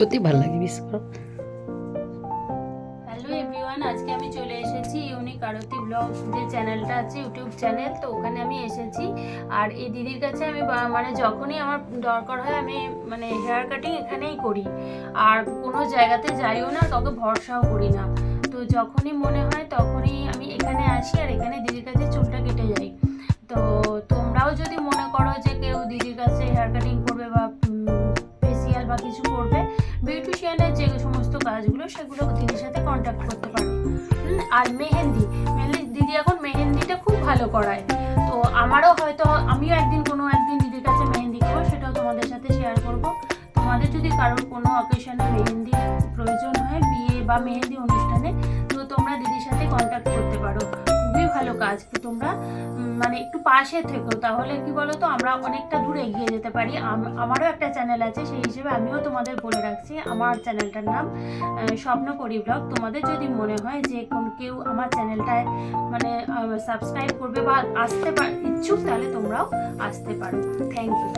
সত্যি ভালো লাগে বিশ্বাস করো। হ্যালো এভরিওয়ান, আজকে আমি চলে এসেছি ইউনিক আরতি ব্লগ যে চ্যানেলটা আছে, ইউটিউব চ্যানেল। তো ওখানে আমি এসেছি আর এই দিদির কাছে আমি মানে যখনই আমার দরকার হয় আমি মানে হেয়ার কাটিং এখানেই করি, আর কোনো জায়গাতে যাইও না, কাউকে ভরসাও করি না। তো যখনই মনে হয় তখনই আমি এখানে আসি আর এখানে দিদির কাছে চুলটা কেটে যাই। তো তোমরাও যদি মনে করো যে কেউ দিদির কাছে হেয়ার কাটিং করবে বা ফেসিয়াল বা কিছু করবে, বিউটিশিয়ানের যে সমস্ত কাজগুলো সেগুলো দিদির সাথে কন্ট্যাক্ট করতে পারো। আর মেহেন্দি দিদি এখন মেহেন্দিটা খুব ভালো করায়। তো আমারও হয়তো আমিও কোনো একদিন দিদির কাছে মেহেন্দি খাবো, সেটাও তোমাদের সাথে শেয়ার করব। তোমাদের যদি কারোর কোনো অকেশনে মেহেন্দি প্রয়োজন হয়, বিয়ে বা মেহেন্দি অনুষ্ঠানে, তো তোমরা দিদির সাথে কন্ট্যাক্ট করতে পারো। খুবই ভালো কাজ। তোমরা মানে একটু পাশে থেকো, তাহলে কি বলো তো আমরা অনেকটা দূর এগিয়ে যেতে পারি। আমারও একটা চ্যানেল আছে, সেই হিসেবে আমিও তোমাদের বলে রাখছি, আমার চ্যানেলটার নাম স্বপ্নপরী ব্লগ। তোমাদের যদি মনে হয় যে কেউ আমার চ্যানেলটায় মানে সাবস্ক্রাইব করবে বা আসতে ইচ্ছুক, তাহলে তোমরাও আসতে পারো। Thank you.